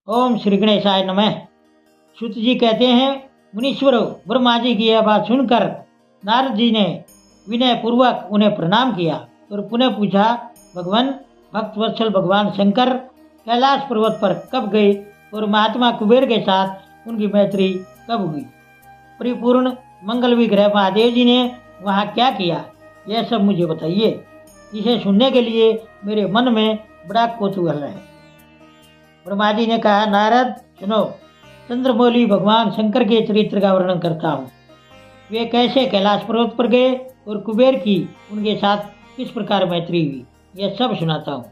ओम श्री गणेशाय नमः। सूत जी कहते हैं, मुनीश्वरों, ब्रह्मा जी की यह बात सुनकर नारद जी ने विनय पूर्वक उन्हें प्रणाम किया और पुनः पूछा, भगवान भक्तवत्सल भगवान शंकर कैलाश पर्वत पर कब गए और महात्मा कुबेर के साथ उनकी मैत्री कब हुई? परिपूर्ण मंगल विग्रह महादेव जी ने वहाँ क्या किया, यह सब मुझे बताइए। इसे सुनने के लिए मेरे मन में बड़ा कौतूहल है। ब्रह्मा जी ने कहा, नारद सुनो, चंद्रमौली भगवान शंकर के चरित्र का वर्णन करता हूँ। वे कैसे कैलाश पर्वत पर गए और कुबेर की उनके साथ किस प्रकार मैत्री हुई, यह सब सुनाता हूँ।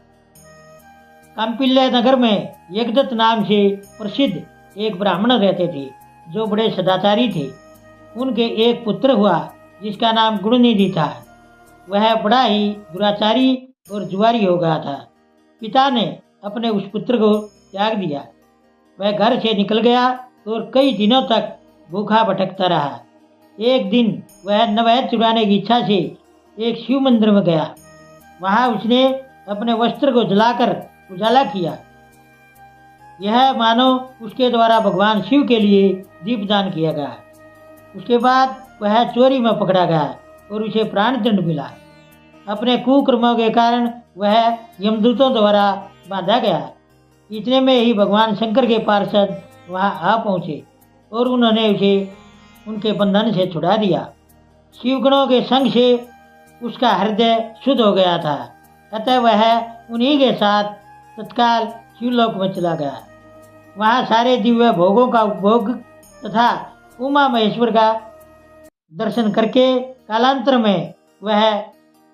काम्पिल्य नगर में यज्ञदत्त नाम से प्रसिद्ध एक ब्राह्मण रहते थे, जो बड़े सदाचारी थे। उनके एक पुत्र हुआ जिसका नाम गुणनिधि था। वह बड़ा ही दुराचारी और जुआरी हो गया था। पिता ने अपने उस पुत्र को त्याग दिया। वह घर से निकल गया और कई दिनों तक भूखा भटकता रहा। एक दिन वह नवैध चुराने की इच्छा से एक शिव मंदिर में गया। वहां उसने अपने वस्त्र को जलाकर उजाला किया। यह मानो उसके द्वारा भगवान शिव के लिए दीपदान किया गया। उसके बाद वह चोरी में पकड़ा गया और उसे प्राणदंड मिला। अपने कुकर्मों के कारण वह यमदूतों द्वारा बांधा गया। इतने में ही भगवान शंकर के पार्षद वहां आ पहुंचे और उन्होंने उसे उनके बंधन से छुड़ा दिया। शिवगणों के संग से उसका हृदय शुद्ध हो गया था, अतः वह उन्हीं के साथ तत्काल शिवलोक में चला गया। वहां सारे दिव्य भोगों का उपभोग तथा उमा महेश्वर का दर्शन करके कालांतर में वह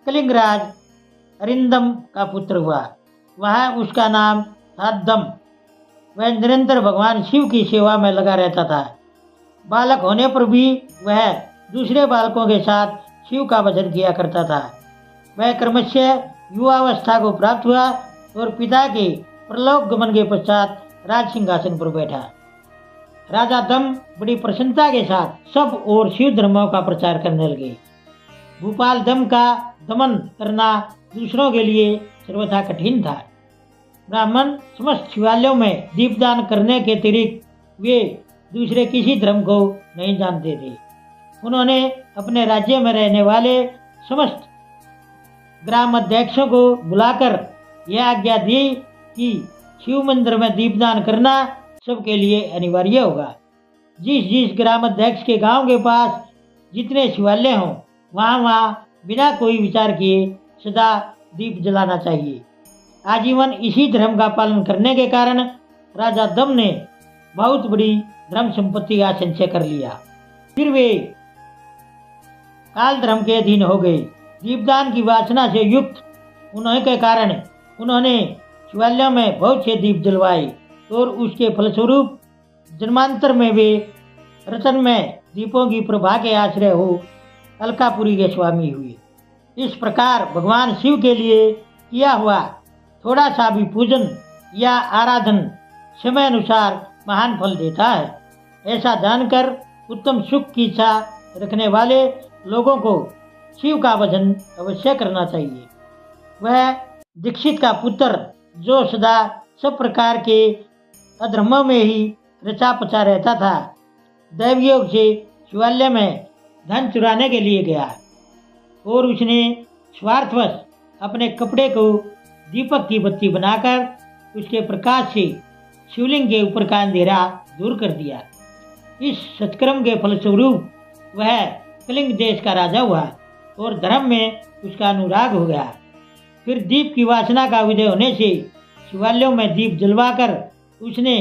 कलिंगराज अरिंदम का पुत्र हुआ। वहां उसका नाम था दम। वह निरंतर भगवान शिव की सेवा में लगा रहता था। बालक होने पर भी वह दूसरे बालकों के साथ शिव का भजन किया करता था। वह क्रमशः युवावस्था को प्राप्त हुआ और पिता के परलोक गमन के पश्चात राज सिंहासन पर बैठा। राजा दम बड़ी प्रसन्नता के साथ सब और शिव धर्मों का प्रचार करने लगे। भूपाल दम का दमन करना दूसरों के लिए सर्वथा कठिन था। ब्राह्मण समस्त शिवालयों में दीपदान करने के अतिरिक्त वे दूसरे किसी धर्म को नहीं जानते थे। उन्होंने अपने राज्य में रहने वाले समस्त ग्राम अध्यक्षों को बुलाकर यह आज्ञा दी कि शिव मंदिर में दीपदान करना सबके लिए अनिवार्य होगा। जिस जिस ग्राम अध्यक्ष के गांव के पास जितने शिवालय हों, वहाँ बिना कोई विचार किए सदा दीप जलाना चाहिए। आजीवन इसी धर्म का पालन करने के कारण राजा दम ने बहुत बड़ी धर्म संपत्ति का संचय कर लिया। फिर वे काल धर्म के अधीन हो गए। दीपदान की वासना से युक्त उनके कारण उन्होंने शिवालयों में बहुत से दीप जलवाए और उसके फलस्वरूप जन्मांतर में वे रतन में दीपों की प्रभा के आश्रय हो अलकापुरी के स्वामी हुए। इस प्रकार भगवान शिव के लिए किया हुआ थोड़ा सा भी पूजन या आराधन समय अनुसार महान फल देता है। ऐसा जानकर उत्तम सुख की इच्छा रखने वाले लोगों को शिव का भजन अवश्य करना चाहिए। वह दीक्षित का पुत्र जो सदा सब प्रकार के अधर्मों में ही रचा पचा रहता था, दैवयोग से शिवालय में धन चुराने के लिए गया और उसने स्वार्थवश अपने कपड़े को दीपक की बत्ती बनाकर उसके प्रकाश से शिवलिंग के ऊपर का अंधेरा दूर कर दिया। इस सत्कर्म के फलस्वरूप वह कलिंग देश का राजा हुआ और धर्म में उसका अनुराग हो गया। फिर दीप की वासना का उदय होने से शिवालयों में दीप जलवाकर उसने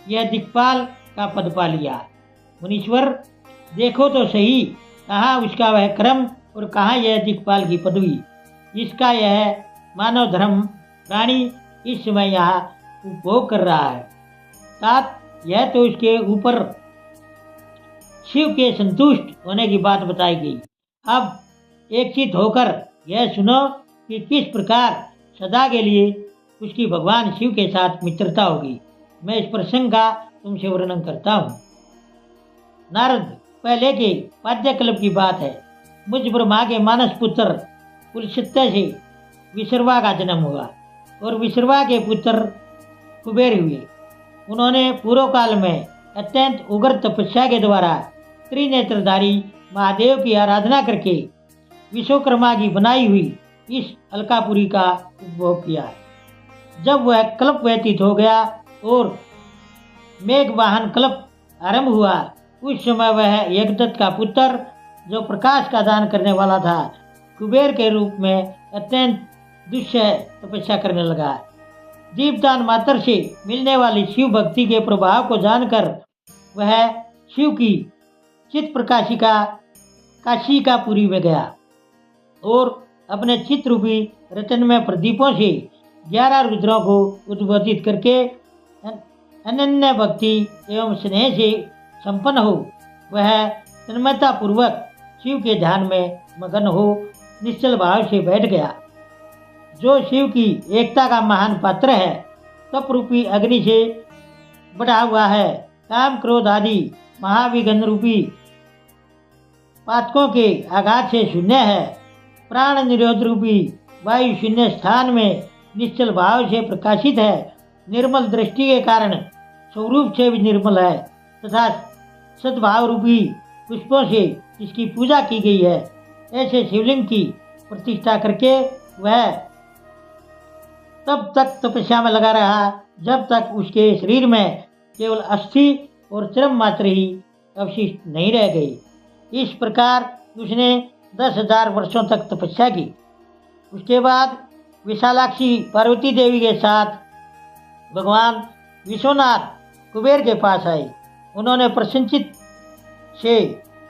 यह दिक्पाल का पद पा लिया। मुनीश्वर, देखो तो सही, कहाँ उसका वह कर्म और कहाँ यह दिक्पाल की पदवी, जिसका यह मानव धर्म प्राणी इस समय यहाँ उपभोग कर रहा है। तात, यह तो उसके ऊपर शिव के संतुष्ट होने की बात बताई गई। अब एक चित होकर यह सुनो कि किस प्रकार सदा के लिए उसकी भगवान शिव के साथ मित्रता होगी। मैं इस प्रसंग का तुमसे वर्णन करता हूँ। नारद, पहले के पाद्यकल्प की बात है। मुझ ब्रह्मा के मानस पुत्र पुलस्त्य से विसर्वा का जन्म हुआ और विसर्वा के पुत्र कुबेर हुए। उन्होंने पूर्व काल में अत्यंत उग्र तपस्या के द्वारा त्रिनेत्रधारी महादेव की आराधना करके विश्वकर्मा की बनाई हुई इस अलकापुरी का उपभोग किया। जब वह कल्प व्यतीत हो गया और मेघवाहन कल्प आरंभ हुआ, उस समय वह यज्ञदत्त का पुत्र, जो प्रकाश का दान करने वाला था, कुबेर के रूप में अत्यंत दुष्य तपस्या करने लगा। दीपदान मात्र से मिलने वाली शिव भक्ति के प्रभाव को जानकर वह शिव की चित प्रकाशिका काशिकापुरी में गया और अपने चित रूपी रतन में प्रदीपों से 11 रुद्रों को उद्बोधित करके अनन्य भक्ति एवं स्नेह से संपन्न हो वह तन्मयता पूर्वक शिव के ध्यान में मगन हो निश्चल भाव से बैठ गया। जो शिव की एकता का महान पात्र है, तप रूपी अग्नि से बढ़ा हुआ है, काम क्रोध आदि महाविघ्न रूपी पातकों के आघात से शून्य है, प्राण निरोध रूपी वायु शून्य स्थान में निश्चल भाव से प्रकाशित है, निर्मल दृष्टि के कारण स्वरूप से भी निर्मल है तथा सद्भाव रूपी पुष्पों से इसकी पूजा की गई है। ऐसे शिवलिंग की प्रतिष्ठा करके वह तब तक तपस्या में लगा रहा जब तक उसके शरीर में केवल अस्थि और चर्म मात्र ही अवशिष्ट नहीं रह गई। इस प्रकार उसने 10,000 वर्षों तक तपस्या की। उसके बाद विशालाक्षी पार्वती देवी के साथ भगवान विश्वनाथ कुबेर के पास आए। उन्होंने प्रसन्नचित से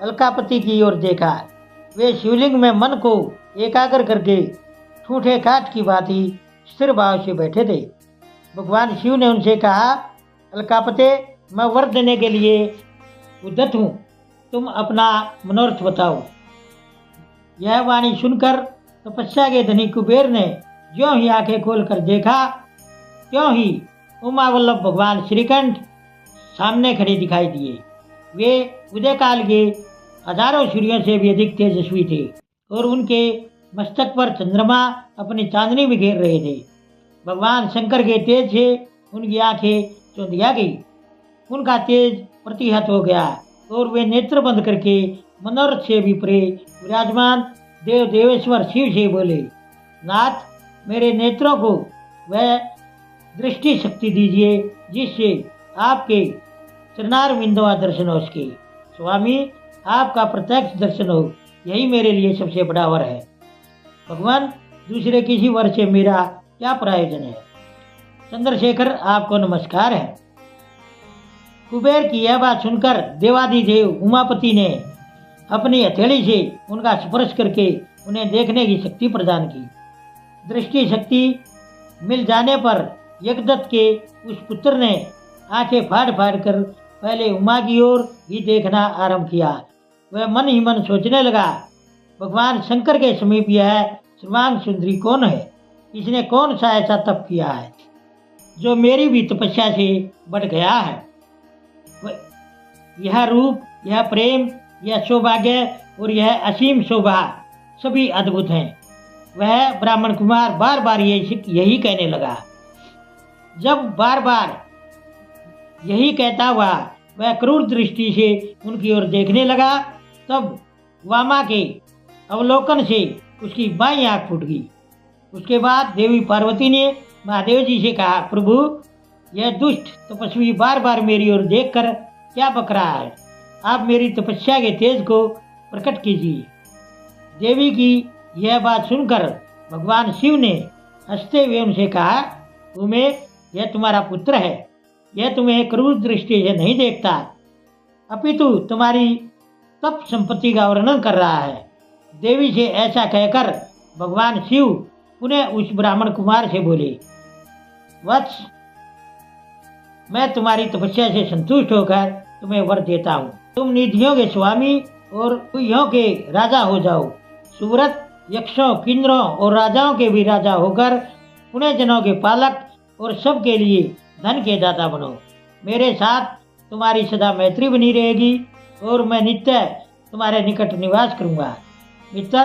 अलकापति की ओर देखा। वे शिवलिंग में मन को एकाग्र करके ठूठे काठ की भांति स्थिर भाव से बैठे थे। भगवान शिव ने उनसे कहा, अलकापते, मैं वर देने के लिए उद्यत हूँ, तुम अपना मनोरथ बताओ। यह वाणी सुनकर तपस्या के धनी कुबेर ने ज्यों ही आंखें खोलकर देखा, त्यों ही उमावल्लभ भगवान श्रीकंठ सामने खड़े दिखाई दिए। वे उदय काल के हजारों सूर्यों से भी अधिक तेजस्वी थे और उनके मस्तक पर चंद्रमा अपनी चांदनी में घेर रहे थे। भगवान शंकर के तेज से उनकी आंखें चौंधिया गई, उनका तेज प्रतिहत हो गया और वे नेत्र बंद करके मनोरथ से भी परे विराजमान देव देवेश्वर शिव से बोले, नाथ, मेरे नेत्रों को वह दृष्टि शक्ति दीजिए जिससे आपके चरणारविंदों का दर्शन हो सके। स्वामी, आपका प्रत्यक्ष दर्शन हो, यही मेरे लिए सबसे बड़ा वर है। भगवान, दूसरे किसी वर से मेरा क्या प्रयोजन है। चंद्रशेखर, आपको नमस्कार है। कुबेर की यह बात सुनकर देवादिदेव उमापति ने अपनी हथेली से उनका स्पर्श करके उन्हें देखने की शक्ति प्रदान की। दृष्टि शक्ति मिल जाने पर यज्ञदत्त के उस पुत्र ने आंखें फाड़ फाड़ कर पहले उमा की ओर ही देखना आरंभ किया। वह मन ही मन सोचने लगा, भगवान शंकर के समीप यह सर्वांग सुंदरी कौन है? इसने कौन सा ऐसा तप किया है जो मेरी भी तपस्या से बढ़ गया है? यह रूप, यह प्रेम, यह सौभाग्य और यह असीम शोभा सभी अद्भुत हैं। वह ब्राह्मण कुमार बार बार यही कहने लगा। जब बार बार यही कहता हुआ वह क्रूर दृष्टि से उनकी ओर देखने लगा, तब वामा के अवलोकन से उसकी बाईं आंख फूट गई। उसके बाद देवी पार्वती ने महादेव जी से कहा, प्रभु, यह दुष्ट तपस्वी बार बार मेरी ओर देखकर क्या बक रहा है? आप मेरी तपस्या के तेज को प्रकट कीजिए। देवी की यह बात सुनकर भगवान शिव ने हंसते हुए उनसे कहा, उमे, यह तुम्हारा पुत्र है। यह तुम्हें क्रूर दृष्टि से नहीं देखता, अपितु तुम्हारी तप संपत्ति का वर्णन कर रहा है। देवी से ऐसा कहकर भगवान शिव पुनः उस ब्राह्मण कुमार से बोले, वत्स, मैं तुम्हारी तपस्या से संतुष्ट होकर तुम्हें वर देता हूँ। तुम निधियों के स्वामी और कुइयों के राजा हो जाओ। सुव्रत, यक्षों, किन्नरों और राजाओं के भी राजा होकर पुण्य जनों के पालक और सबके लिए धन के दाता बनो। मेरे साथ तुम्हारी सदा मैत्री बनी रहेगी और मैं नित्य तुम्हारे निकट निवास करूंगा। मित्र,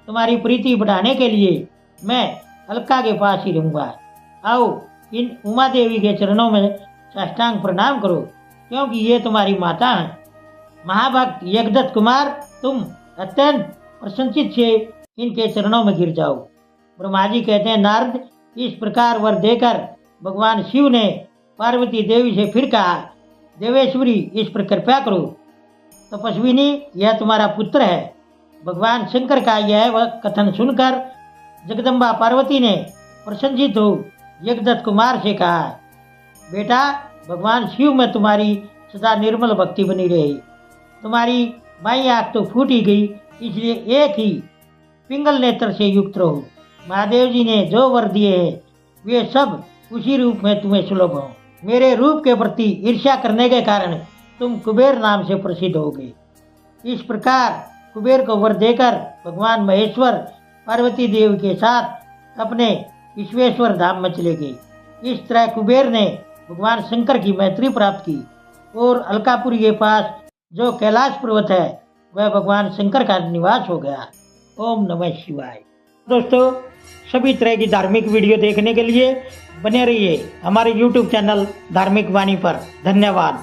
तुम्हारी प्रीति बढ़ाने के लिए मैं अलका के पास ही रहूंगा। आओ, इन उमा देवी के चरणों में साष्टांग प्रणाम करो, क्योंकि ये तुम्हारी माता हैं। महाभक्त यज्ञदत्त कुमार, तुम अत्यंत प्रसन्नचित से इनके चरणों में गिर जाओ। ब्रह्मा जी कहते हैं, नारद, इस प्रकार वर देकर भगवान शिव ने पार्वती देवी से फिर कहा, देवेश्वरी, इस पर कृपा करो। तपस्विनी, यह तुम्हारा पुत्र है। भगवान शंकर का यह वह कथन सुनकर जगदम्बा पार्वती ने प्रसन्नचित हो यज्ञदत्त कुमार से कहा, बेटा, भगवान शिव में तुम्हारी सदा निर्मल भक्ति बनी रही। तुम्हारी बाई आंख तो फूट ही गई, इसलिए एक ही पिंगल नेत्र से युक्त रहो। महादेव जी ने जो वर दिए हैं वे सब उसी रूप में तुम्हें सुलभ हो। मेरे रूप के प्रति ईर्ष्या करने के कारण तुम कुबेर नाम से प्रसिद्ध होगे। इस प्रकार कुबेर को वर देकर भगवान महेश्वर पार्वती देवी के साथ अपने विश्वेश्वर धाम में चले गए। इस तरह कुबेर ने भगवान शंकर की मैत्री प्राप्त की और अलकापुरी के पास जो कैलाश पर्वत है वह भगवान शंकर का निवास हो गया। ओम नमः शिवाय। दोस्तों, सभी तरह की धार्मिक वीडियो देखने के लिए बने रहिए हमारे YouTube चैनल धार्मिक वाणी पर। धन्यवाद।